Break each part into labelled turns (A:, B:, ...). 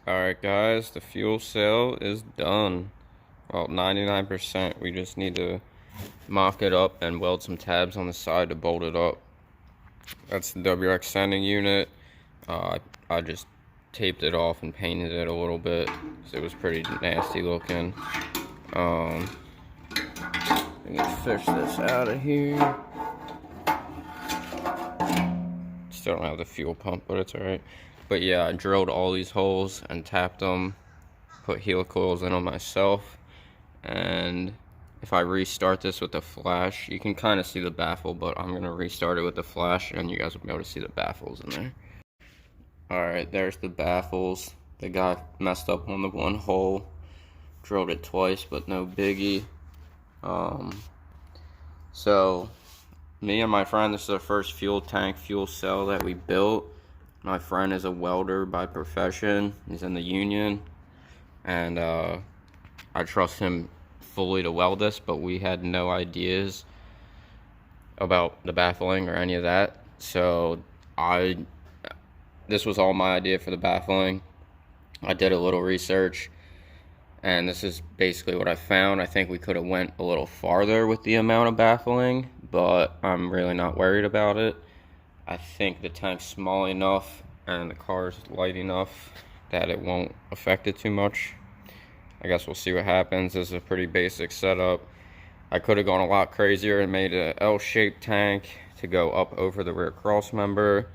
A: Alright guys, the fuel cell is done. Well, 99%. We just need to mock it up and weld some tabs on the side to bolt it up. That's the Wrx sending unit. I just taped it off and painted it a little bit because it was pretty nasty looking. Let me fish this out of here. Still don't have the fuel pump, but it's alright. But yeah, I drilled all these holes and tapped them, put helicoils in them myself, and if I restart this with the flash, you can kind of see the baffle, but I'm gonna restart it with the flash and you guys will be able to see the baffles in there. Alright, there's the baffles. The guy messed up on the one hole, drilled it twice, but no biggie. So me and my friend, this is our first fuel tank, fuel cell that we built. My friend is a welder by profession. He's in the union, and I trust him fully to weld this, but we had no ideas about the baffling or any of that. So this was all my idea for the baffling. I did a little research, and this is basically what I found. I think we could have went a little farther with the amount of baffling, but I'm really not worried about it. I think the tank's small enough and the car's light enough that it won't affect it too much. I guess we'll see what happens. This is a pretty basic setup. I could have gone a lot crazier and made an L-shaped tank to go up over the rear cross member,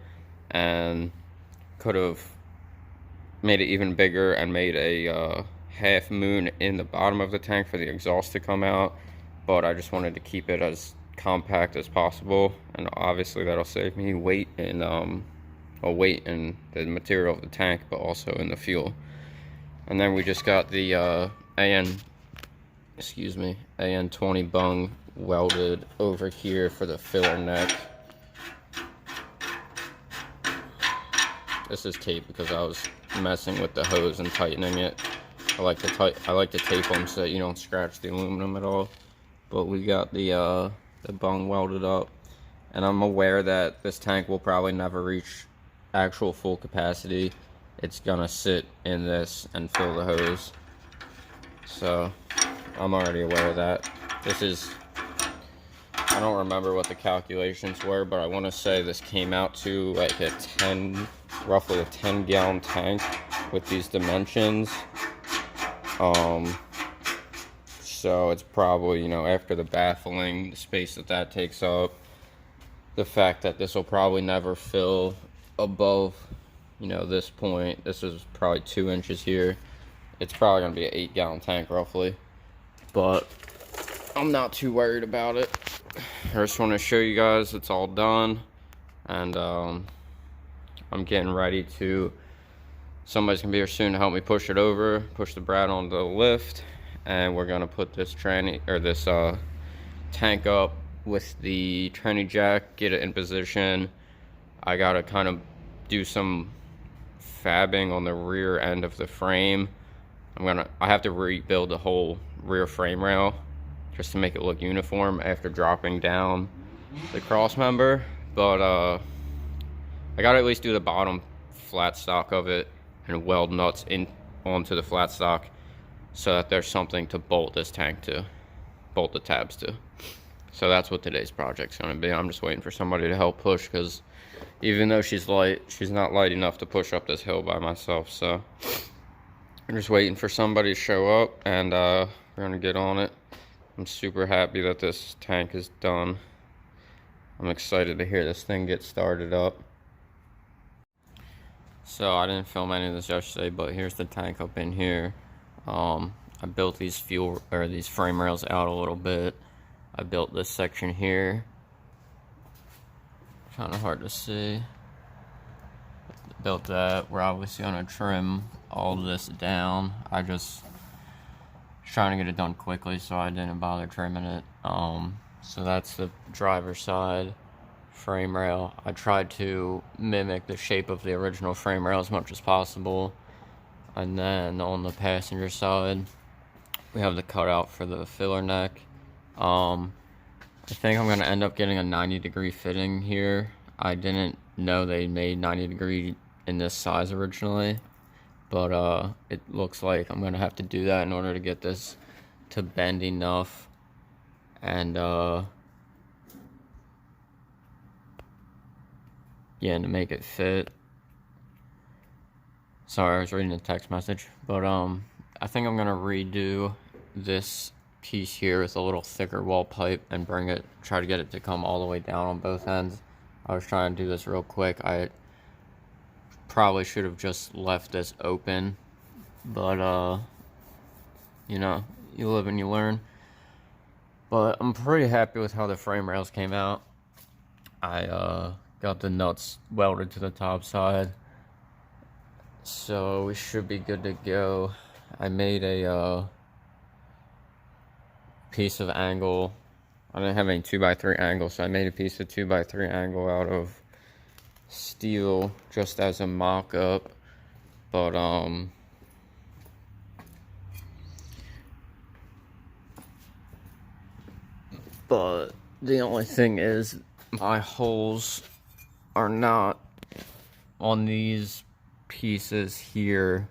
A: and could have made it even bigger and made a half moon in the bottom of the tank for the exhaust to come out, but I just wanted to keep it as compact as possible, and obviously that'll save me weight in the material of the tank, but also in the fuel. And then we just got the AN20 bung welded over here for the filler neck. This is tape because I was messing with the hose and tightening it. I like to tape them so that you don't scratch the aluminum at all. But we got the bung welded up, and I'm aware that this tank will probably never reach actual full capacity. It's gonna sit in this and fill the hose, so I'm already aware of that. I don't remember what the calculations were, but I want to say this came out to like roughly a 10-gallon tank with these dimensions. So it's probably, after the baffling, the space that takes up, the fact that this will probably never fill above, this point. This is probably 2 inches here. It's probably going to be an 8-gallon tank roughly, but I'm not too worried about it. I just want to show you guys it's all done, and I'm getting ready to, somebody's going to be here soon to help me push the Brat onto the lift, and we're going to put this tank up with the tranny jack, get it in position. I got to kind of do some fabbing on the rear end of the frame. I have to rebuild the whole rear frame rail just to make it look uniform after dropping down the cross member, but I gotta at least do the bottom flat stock of it and weld nuts onto the flat stock so that there's something to bolt this tank to, bolt the tabs to. So that's what today's project's gonna be. I'm just waiting for somebody to help push, because even though she's light, she's not light enough to push up this hill by myself. So I'm just waiting for somebody to show up, and we're gonna get on it. I'm super happy that this tank is done. I'm excited to hear this thing get started up. So I didn't film any of this yesterday, but here's the tank up in here. I built these frame rails out a little bit. I built this section here. Kind of hard to see. Built that. We're obviously gonna trim all this down. I just trying to get it done quickly, so I didn't bother trimming it. So that's the driver's side frame rail. I tried to mimic the shape of the original frame rail as much as possible. And then on the passenger side, we have the cutout for the filler neck. I think I'm going to end up getting a 90-degree fitting here. I didn't know they made 90-degree in this size originally. but it looks like I'm gonna have to do that in order to get this to bend enough, and yeah, and to make it fit. Sorry, I was reading a text message, but I think I'm gonna redo this piece here with a little thicker wall pipe and try to get it to come all the way down on both ends. I was trying to do this real quick. I probably should have just left this open, but you know, you live and you learn. But I'm pretty happy with how the frame rails came out. I got the nuts welded to the top side, so we should be good to go. I made a piece of angle. I didn't have any 2x3 angle, so I made a piece of 2x3 angle out of steel just as a mock-up. But the only thing is my holes are not on these pieces here.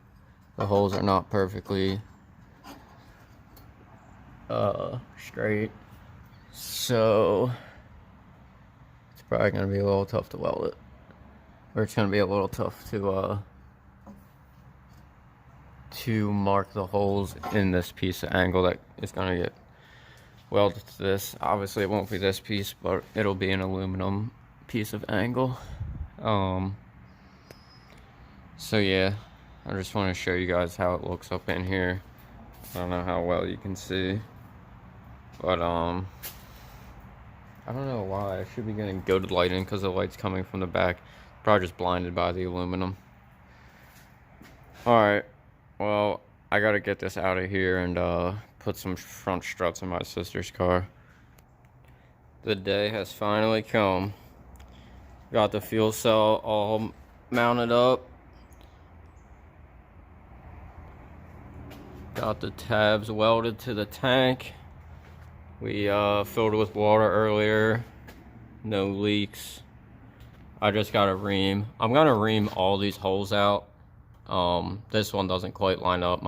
A: The holes are not perfectly straight, so it's probably gonna be a little tough to weld it, or it's gonna be a little tough to mark the holes in this piece of angle that is gonna get welded to this. Obviously it won't be this piece, but it'll be an aluminum piece of angle. So yeah, I just want to show you guys how it looks up in here. I don't know how well you can see, but I don't know why. I should be getting good lighting because the light's coming from the back. Probably just blinded by the aluminum. Alright, well, I gotta get this out of here and put some front struts in my sister's car. The day has finally come. Got the fuel cell all mounted up. Got the tabs welded to the tank. We filled it with water earlier. No leaks. I just got a ream. I'm gonna ream all these holes out. This one doesn't quite line up.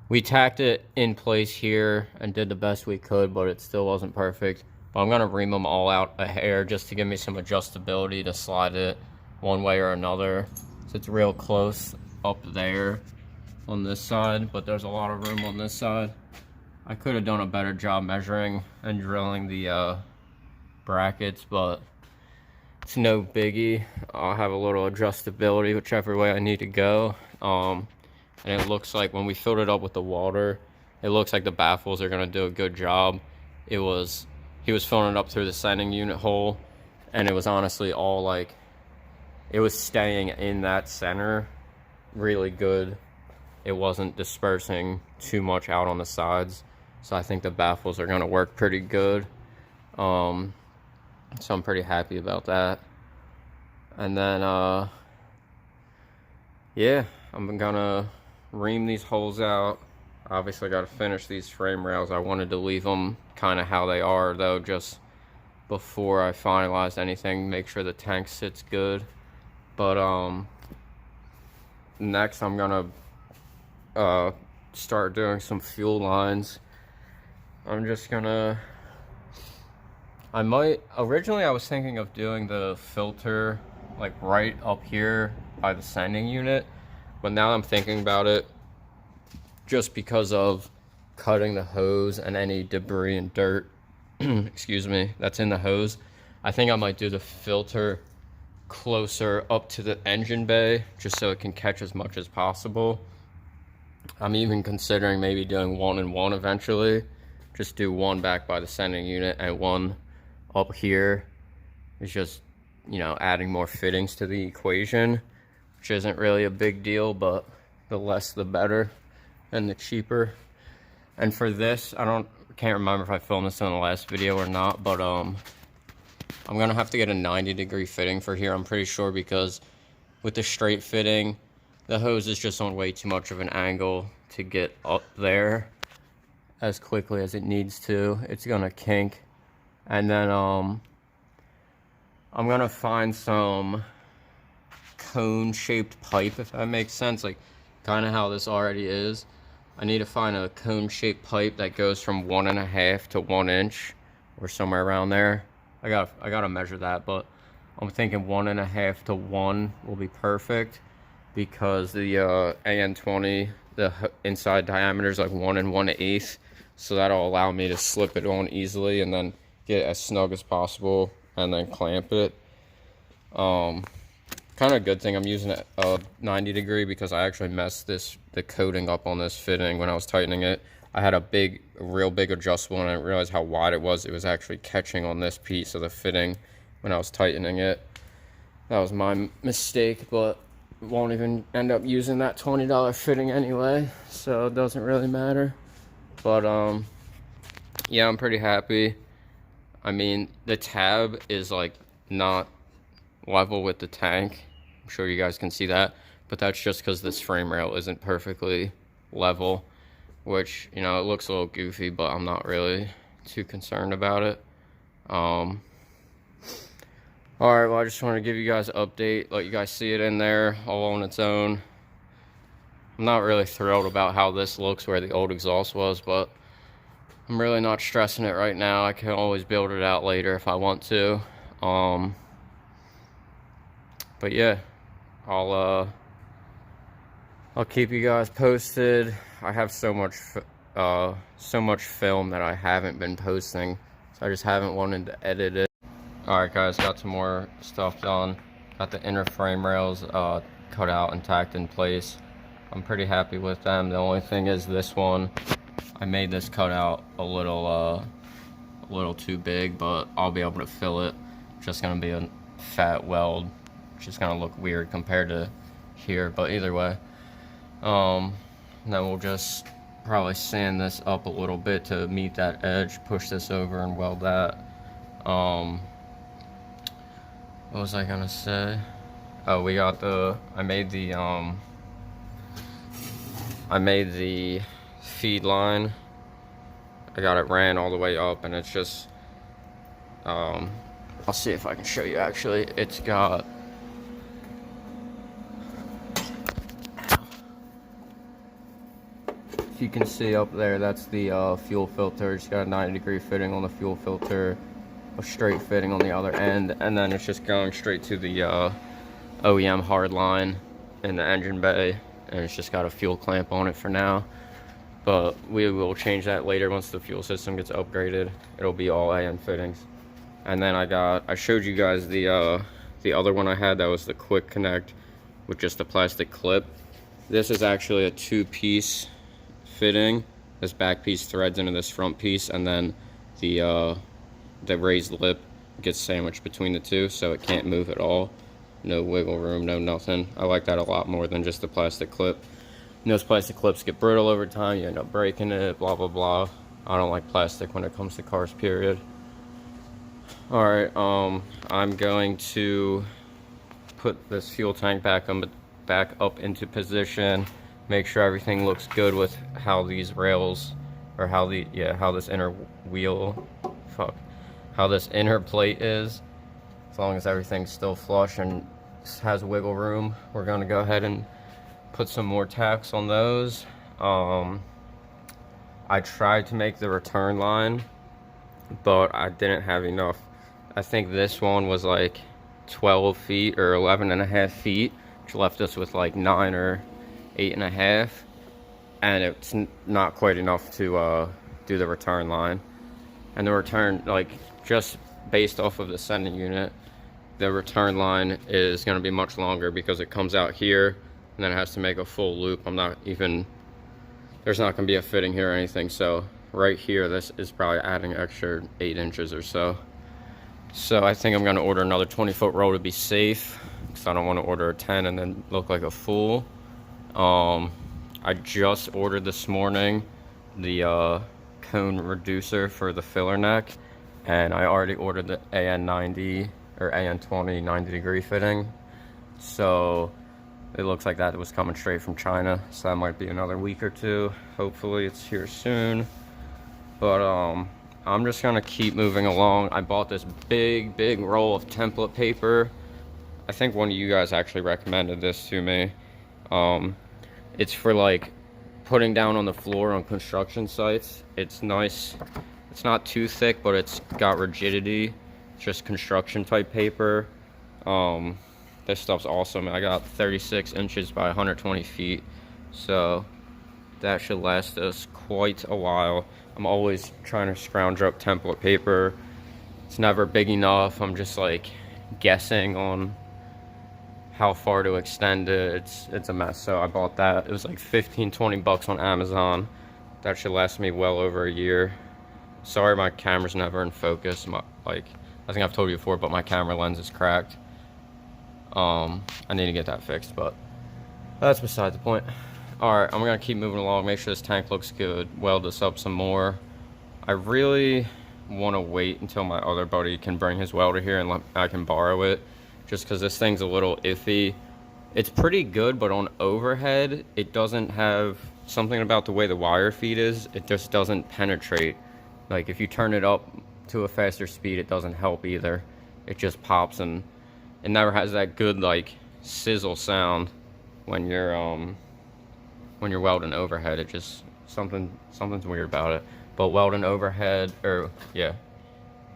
A: We tacked it in place here and did the best we could, but it still wasn't perfect. But I'm gonna ream them all out a hair just to give me some adjustability to slide it one way or another. So it's real close up there on this side, but there's a lot of room on this side. I could have done a better job measuring and drilling the brackets, but it's no biggie. I'll have a little adjustability whichever way I need to go. And it looks like when we filled it up with the water, it looks like the baffles are gonna do a good job. He was filling it up through the sending unit hole, and it was honestly all like, it was staying in that center really good. It wasn't dispersing too much out on the sides, so I think the baffles are gonna work pretty good. So I'm pretty happy about that. And then yeah, I'm gonna ream these holes out. Obviously I gotta finish these frame rails. I wanted to leave them kind of how they are though, just before I finalize anything, make sure the tank sits good. But next I'm gonna start doing some fuel lines. I'm just gonna, originally I was thinking of doing the filter like right up here by the sending unit, but now I'm thinking about it, just because of cutting the hose and any debris and dirt excuse me, that's in the hose, I think I might do the filter closer up to the engine bay just so it can catch as much as possible. I'm even considering maybe doing 1 and 1 eventually. Just do one back by the sending unit and one up here. It's just, you know, adding more fittings to the equation, which isn't really a big deal, but the less the better and the cheaper. And for this, can't remember if I filmed this in the last video or not, but I'm gonna have to get a 90-degree fitting for here, I'm pretty sure, because with the straight fitting, the hose is just on way too much of an angle to get up there as quickly as it needs to. It's gonna kink. And then I'm gonna find some cone-shaped pipe, if that makes sense, like kind of how this already is. I need to find a cone-shaped pipe that goes from 1.5 to 1 inch, or somewhere around there. I gotta measure that, but I'm thinking 1.5 to 1 will be perfect, because the AN20, the inside diameter is like 1 1/8, so that'll allow me to slip it on easily and then get it as snug as possible and then clamp it. Kind of a good thing I'm using a 90 degree, because I actually messed the coating up on this fitting when I was tightening it. I had a real big adjustable, and I didn't realize how wide it was. It was actually catching on this piece of the fitting when I was tightening it. That was my mistake, but won't even end up using that $20 fitting anyway, so it doesn't really matter. But yeah, I'm pretty happy. I mean, the tab is like not level with the tank. I'm sure you guys can see that, but that's just because this frame rail isn't perfectly level, which, you know, it looks a little goofy, but I'm not really too concerned about it. Alright, well, I just want to give you guys an update, let you guys see it in there all on its own. I'm not really thrilled about how this looks where the old exhaust was, but I'm really not stressing it right now. I can always build it out later if I want to. But yeah, I'll keep you guys posted. I have so much film that I haven't been posting, so I just haven't wanted to edit it. Alright guys, got some more stuff done. Got the inner frame rails cut out and tacked in place. I'm pretty happy with them. The only thing is this one, I made this cutout a little too big, but I'll be able to fill it. It's just gonna be a fat weld. It's just gonna look weird compared to here, but either way. Then we'll just probably sand this up a little bit to meet that edge, push this over and weld that. What was I gonna say? Oh, we got I made the feed line. I got it ran all the way up, and it's just, I'll see if I can show you actually. It's got, if you can see up there, that's the fuel filter. It's got a 90-degree fitting on the fuel filter, a straight fitting on the other end, and then it's just going straight to the OEM hard line in the engine bay, and it's just got a fuel clamp on it for now. But we will change that later once the fuel system gets upgraded. It'll be all AN fittings. And then I showed you guys the other one I had that was the quick connect with just a plastic clip. This is actually a 2-piece fitting. This back piece threads into this front piece, and then the raised lip gets sandwiched between the two, so it can't move at all. No wiggle room, no nothing. I like that a lot more than just the plastic clip. And those plastic clips get brittle over time, you end up breaking it, blah blah blah. I don't like plastic when it comes to cars, period. Alright, I'm going to put this fuel tank back up into position, make sure everything looks good with how these rails, or how this inner wheel, how this inner plate is. As long as everything's still flush and has wiggle room, we're going to go ahead and put some more tacks on those. I tried to make the return line, but I didn't have enough. I think this one was like 12 feet or 11.5 feet, which left us with like 9 or 8.5, and it's not quite enough to do the return line. And the return, like, just based off of the sending unit, the return line is going to be much longer because it comes out here and then it has to make a full loop. There's not going to be a fitting here or anything, so right here this is probably adding extra 8 inches or so. So I think I'm going to order another 20-foot roll to be safe, because I don't want to order a 10 and then look like a fool. I just ordered this morning the cone reducer for the filler neck, and I already ordered the AN90 or AN20 90-degree fitting, so it looks like that was coming straight from China, so that might be another week or two. Hopefully it's here soon. But I'm just gonna keep moving along. I bought this big roll of template paper. I think one of you guys actually recommended this to me. It's for like putting down on the floor on construction sites. It's nice. It's not too thick, but it's got rigidity. It's just construction type paper. This stuff's awesome. I got 36 inches by 120 feet, so that should last us quite a while. I'm always trying to scrounge up template paper. It's never big enough. I'm just like guessing on how far to extend it. It's a mess. So I bought that. It was like 15-20 bucks on Amazon. That should last me well over a year. Sorry my camera's never in focus. Like I think I've told you before, but my camera lens is cracked. I need to get that fixed, but that's beside the point. Alright, I'm gonna keep moving along, make sure this tank looks good, weld this up some more. I really want to wait until my other buddy can bring his welder here and I can borrow it, just because this thing's a little iffy. It's pretty good, but on overhead, it doesn't have something about the way the wire feed is. It just doesn't penetrate. Like if you turn it up to a faster speed, it doesn't help either. It just pops, and it never has that good like sizzle sound when you're welding overhead. It just something's weird about it. But welding overhead, or yeah,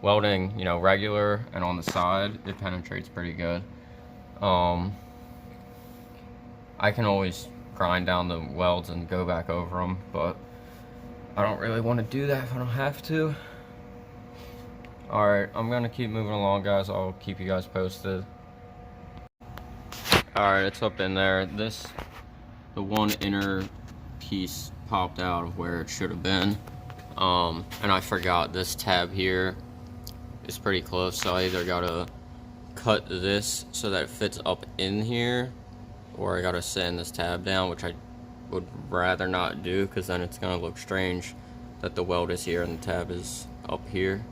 A: welding, you know, regular and on the side, it penetrates pretty good. I can always grind down the welds and go back over them, but I don't really want to do that if I don't have to. Alright, I'm gonna keep moving along, guys. I'll keep you guys posted. Alright, it's up in there. The one inner piece popped out of where it should have been. And I forgot this tab here is pretty close, so I either gotta cut this so that it fits up in here, or I gotta sand this tab down, which I would rather not do, because then it's gonna look strange that the weld is here and the tab is up here.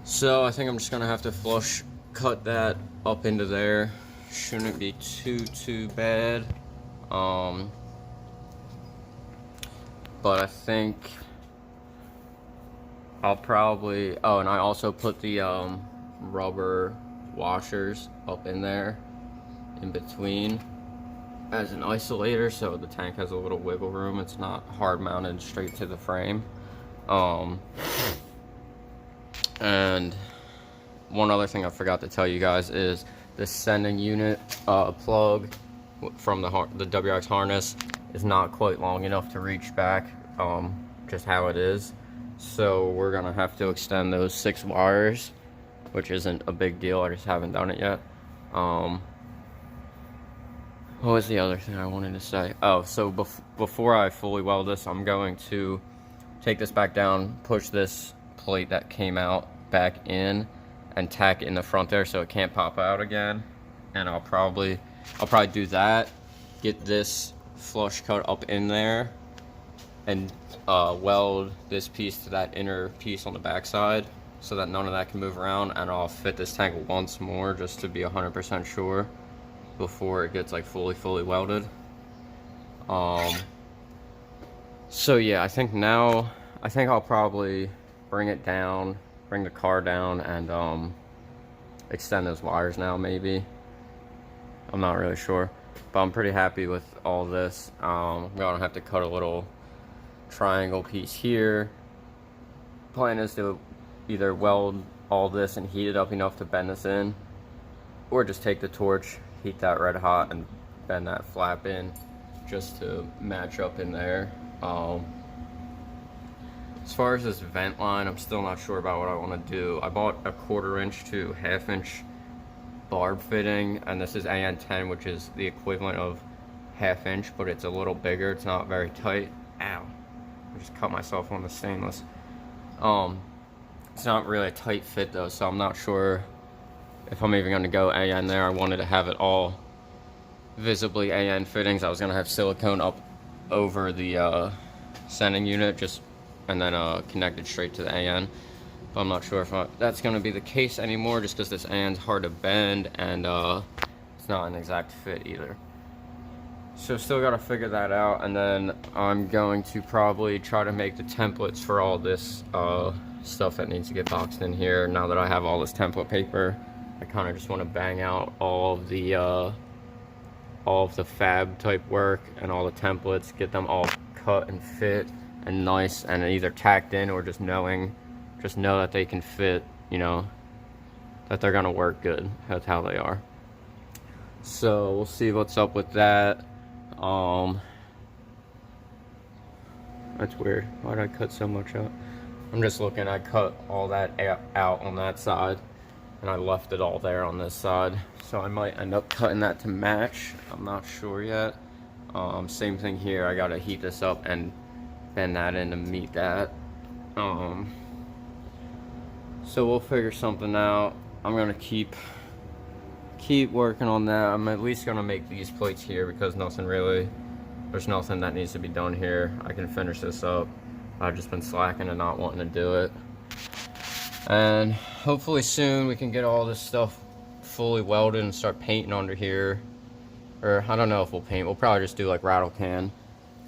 A: So I think I'm just gonna have to flush cut that up into there. Shouldn't be too bad. But I think I'll probably, oh, and I also put the rubber washers up in there in between as an isolator, so the tank has a little wiggle room. It's not hard mounted straight to the frame. And one other thing I forgot to tell you guys is the sending unit plug from the Wrx harness is not quite long enough to reach back, just how it is. So we're gonna have to extend those 6 wires, which isn't a big deal. I just haven't done it yet. What was the other thing I wanted to say? Oh, so before I fully weld this, I'm going to take this back down, push this plate that came out back in, and tack it in the front there so it can't pop out again. And I'll probably do that, get this flush cut up in there, and weld this piece to that inner piece on the back side so that none of that can move around, and I'll fit this tank once more just to be 100% sure before it gets like fully welded. So yeah, I think I'll probably bring it down, bring the car down, and extend those wires now, maybe. I'm not really sure, but I'm pretty happy with all this. I'm gonna have to cut a little triangle piece here. Plan is to either weld all this and heat it up enough to bend this in, or just take the torch, heat that red hot, and bend that flap in just to match up in there. As far as this vent line, I'm still not sure about what I want to do. I bought a 1/4 inch to 1/2 inch barb fitting, and this is AN10, which is the equivalent of 1/2 inch, but it's a little bigger. It's not very tight. Ow, I just cut myself on the stainless. It's not really a tight fit though, so I'm not sure if I'm even going to go AN there. I wanted to have it all visibly AN fittings. I was going to have silicone up over the sending unit, and then connected straight to the AN. But I'm not sure if that's going to be the case anymore, just because this AN's hard to bend, and it's not an exact fit either. So still got to figure that out, and then I'm going to probably try to make the templates for all this stuff that needs to get boxed in here, now that I have all this template paper. I kind of just want to bang out all of the fab type work and all the templates, get them all cut and fit and nice and either tacked in or just know that they can fit, you know, that they're gonna work good. That's how they are. So we'll see what's up with that. That's weird. Why did I cut so much out? I'm just looking. I cut all that out on that side, and I left it all there on this side. So I might end up cutting that to match. I'm not sure yet. Same thing here. I gotta heat this up and bend that in to meet that. So we'll figure something out. I'm gonna keep working on that. I'm at least gonna make these plates here because there's nothing that needs to be done here. I can finish this up. I've just been slacking and not wanting to do it. And hopefully soon we can get all this stuff fully welded and start painting under here. Or I don't know if we'll paint. We'll probably just do like rattle can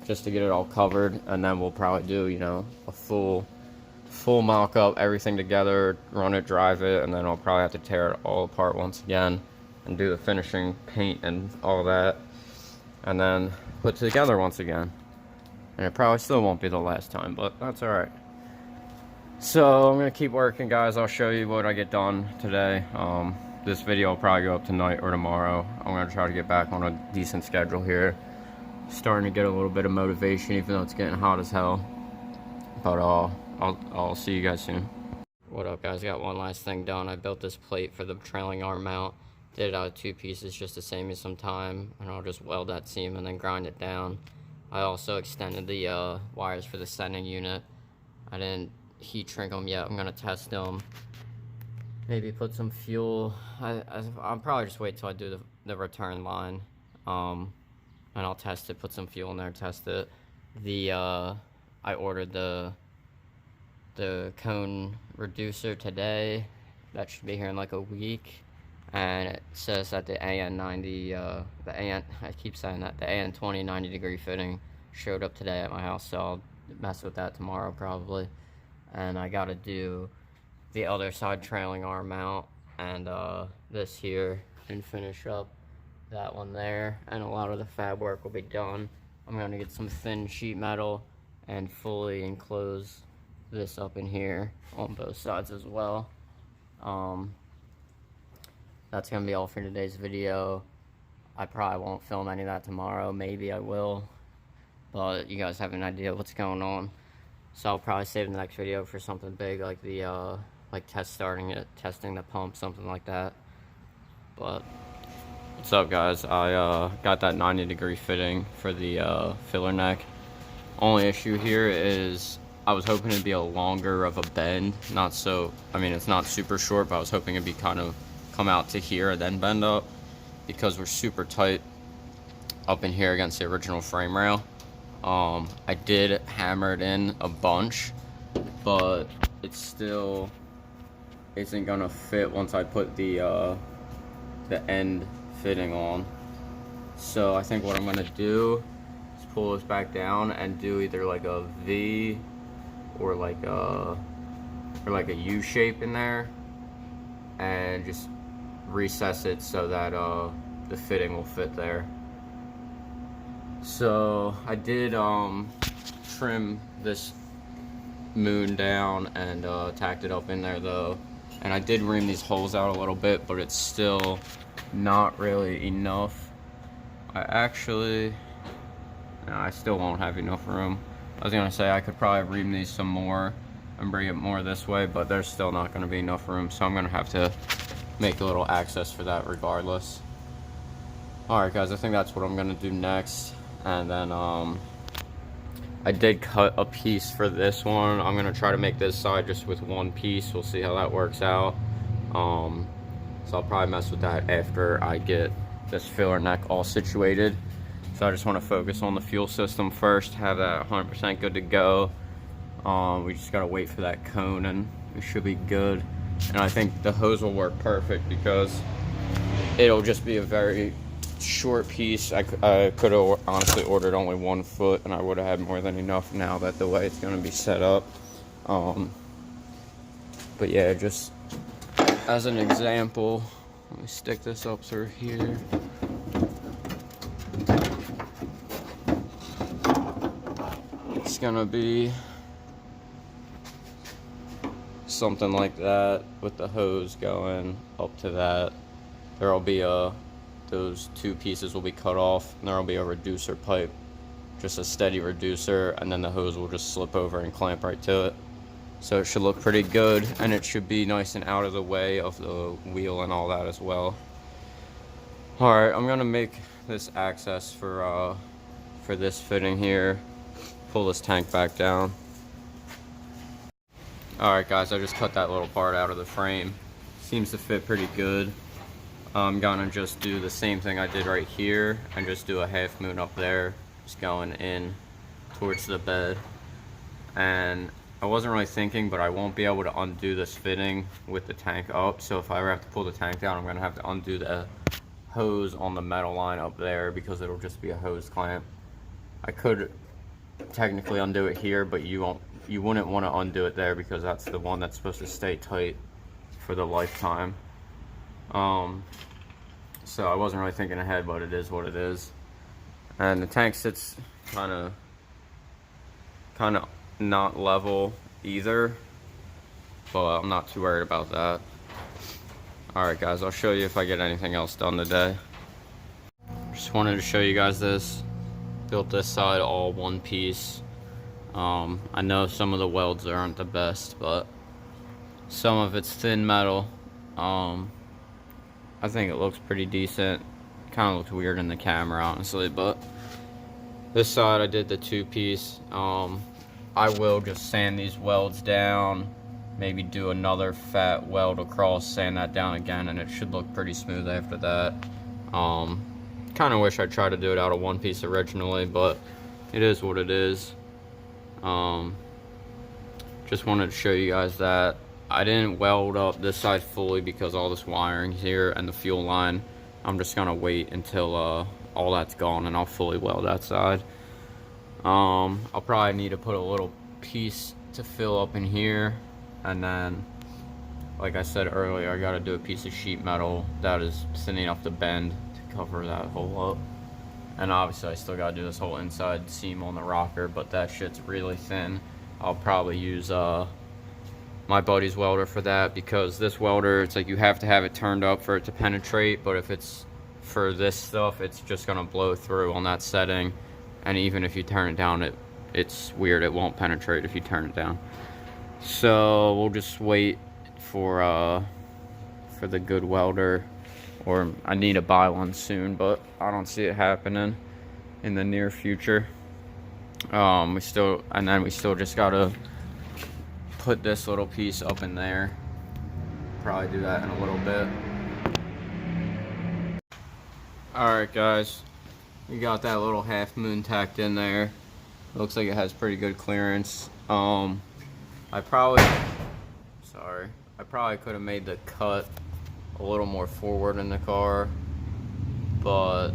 A: just to get it all covered. And then we'll probably do, you know, a full mock up, everything together, run it, drive it, and then I'll probably have to tear it all apart once again and do the finishing paint and all that. And then put it together once again. And it probably still won't be the last time, but that's alright. So I'm gonna keep working, guys. I'll show you what I get done today. This video will probably go up tonight or tomorrow. I'm gonna try to get back on a decent schedule here. Starting to get a little bit of motivation, even though it's getting hot as hell. But I'll see you guys soon. What up, guys? Got one last thing done. I built this plate for the trailing arm mount. Did it out of 2 pieces just to save me some time, and I'll just weld that seam and then grind it down. I also extended the wires for the sending unit. I didn't heat shrink them yet. I'm gonna test them. Maybe put some fuel. I'll probably just wait till I do the return line, and I'll test it. Put some fuel in there, test it. I ordered the cone reducer today. That should be here in like a week. And it says that the AN90, I keep saying that, the AN20 90-degree fitting showed up today at my house, so I'll mess with that tomorrow probably. And I gotta do the other side trailing arm mount and this here and finish up that one there. And a lot of the fab work will be done. I'm gonna get some thin sheet metal and fully enclose this up in here on both sides as well. That's gonna be all for today's video. I probably won't film any of that tomorrow. Maybe I will, but you guys have an idea what's going on. So I'll probably save the next video for something big, like the like testing the pump, something like that. But what's up, guys? I got that 90-degree fitting for the filler neck. Only issue here is I was hoping it'd be a longer of a bend. I mean, it's not super short, but I was hoping it'd be kind of come out to here and then bend up, because we're super tight up in here against the original frame rail. I did hammer it in a bunch, but it still isn't gonna fit once I put the end fitting on. So I think what I'm gonna do is pull this back down and do either like a V or like a U shape in there, and just recess it so that the fitting will fit there. So I did trim this moon down and tacked it up in there though, and I did ream these holes out a little bit, but it's still not really enough. I still won't have enough room. I was gonna say I could probably ream these some more and bring it more this way, but there's still not gonna be enough room, so I'm gonna have to make a little access for that regardless. Alright guys, I think that's what I'm gonna do next. And then I did cut a piece for this one. I'm gonna try to make this side just with one piece. We'll see how that works out. So I'll probably mess with that after I get this filler neck all situated. So I just want to focus on the fuel system first, have that 100% good to go. We just gotta wait for that cone and we should be good. And I think the hose will work perfect because it'll just be a very short piece. I could have honestly ordered only 1 foot and I would have had more than enough now that the way it's going to be set up. But yeah, just as an example, Let me stick this up through here. It's gonna be something like that with the hose going up to that. There'll be those two pieces will be cut off, and there'll be a reducer pipe, just a steady reducer, and then the hose will just slip over and clamp right to it. So it should look pretty good, and it should be nice and out of the way of the wheel and all that as well. Alright, I'm gonna make this access for this fitting here. Pull this tank back down. Alright guys, I just cut that little part out of the frame. Seems to fit pretty good. I'm gonna just do the same thing I did right here and just do a half moon up there, just going in towards the bed. And I wasn't really thinking, but I won't be able to undo this fitting with the tank up, so if I ever have to pull the tank down, I'm gonna have to undo the hose on the metal line up there because it'll just be a hose clamp. I could technically undo it here, but you wouldn't want to undo it there because that's the one that's supposed to stay tight for the lifetime. So I wasn't really thinking ahead, but it is what it is. And the tank sits kind of not level either, but I'm not too worried about that. Alright guys, I'll show you if I get anything else done today. Just wanted to show you guys this. Built this side all one piece. I know some of the welds aren't the best, but some of it's thin metal. I think it looks pretty decent. Kind of looks weird in the camera, honestly, but this side I did the two-piece. I will just sand these welds down, maybe do another fat weld across, sand that down again, and it should look pretty smooth after that. Kind of wish I tried to do it out of one piece originally, but it is what it is. Just wanted to show you guys that. I didn't weld up this side fully because all this wiring here and the fuel line. I'm just gonna wait until all that's gone and I'll fully weld that side. I'll probably need to put a little piece to fill up in here, and then like I said earlier, I gotta do a piece of sheet metal that is thin enough to bend to cover that hole up. And obviously I still gotta do this whole inside seam on the rocker, but that shit's really thin. I'll probably use my buddy's welder for that, because this welder, it's like you have to have it turned up for it to penetrate, but if it's for this stuff, it's just gonna blow through on that setting, and even if you turn it down, it's weird, it won't penetrate if you turn it down. So we'll just wait for the good welder, or I need to buy one soon, but I don't see it happening in the near future. We still just gotta put this little piece up in there. Probably do that in a little bit. Alright guys, we got that little half moon tacked in there. Looks like it has pretty good clearance. I probably could have made the cut a little more forward in the car, but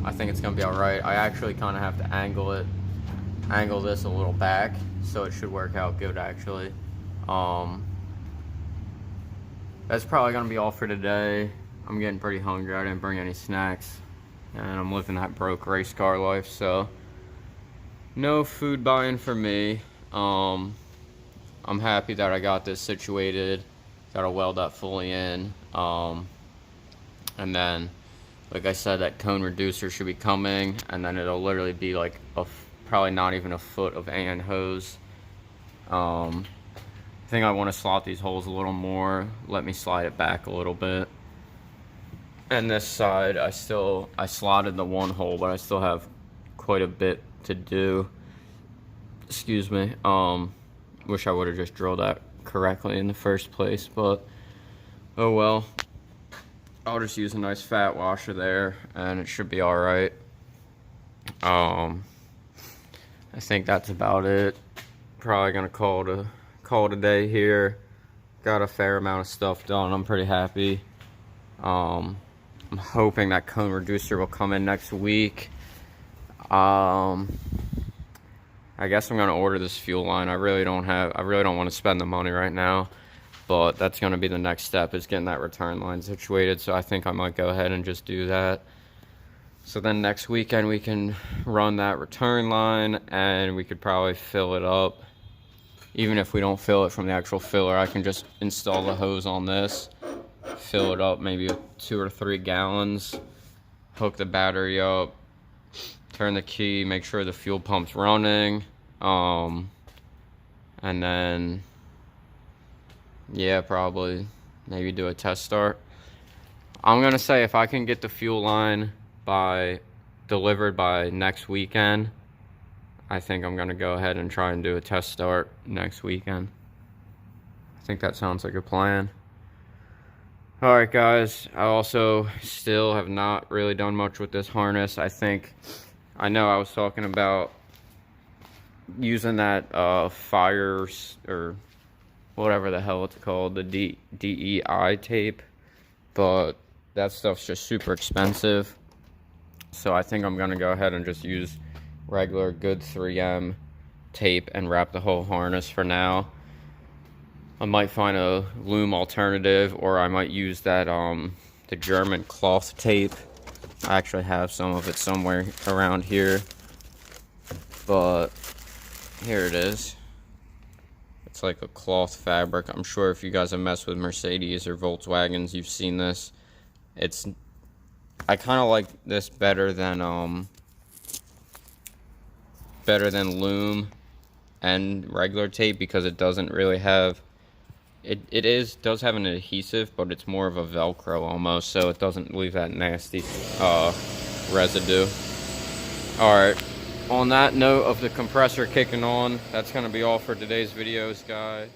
A: I think it's gonna be alright. I actually kind of have to angle this a little back, so it should work out good actually. That's probably gonna be all for today. I'm getting pretty hungry. I didn't bring any snacks, and I'm living that broke race car life, so no food buying for me. I'm happy that I got this situated. Gotta weld that fully in, and then like I said, that cone reducer should be coming, and then it'll literally be like probably not even a foot of AN hose. I think I want to slot these holes a little more. Let me slide it back a little bit. And this side, I slotted the one hole, but I still have quite a bit to do. Excuse me. Wish I would have just drilled that correctly in the first place, but oh well. I'll just use a nice fat washer there, and it should be all right. I think that's about it. Probably gonna call it a day here. Got a fair amount of stuff done. I'm pretty happy. I'm hoping that cone reducer will come in next week. I guess I'm gonna order this fuel line. I really don't want to spend the money right now. but that's going to be the next step, is getting that return line situated. So I think I might go ahead and just do that. So then next weekend we can run that return line, and we could probably fill it up. Even if we don't fill it from the actual filler, I can just install the hose on this, fill it up maybe with 2 or 3 gallons, hook the battery up, turn the key, make sure the fuel pump's running, and then, yeah, probably maybe do a test start. I'm gonna say if I can get the fuel line delivered by next weekend, I think I'm gonna go ahead and try and do a test start next weekend. I think that sounds like a plan. Alright guys, I also still have not really done much with this harness. I know I was talking about using that fires, or whatever the hell it's called, the DEI tape, but that stuff's just super expensive. So I think I'm gonna go ahead and just use regular good 3M tape and wrap the whole harness for now. I might find a loom alternative, or I might use that the German cloth tape. I actually have some of it somewhere around here, but here it is. It's like a cloth fabric. I'm sure if you guys have messed with Mercedes or Volkswagens, you've seen this. I kind of like this better than loom and regular tape, because it doesn't really have, it does have an adhesive, but it's more of a Velcro almost, so it doesn't leave that nasty residue. Alright, on that note of the compressor kicking on, that's going to be all for today's videos, guys.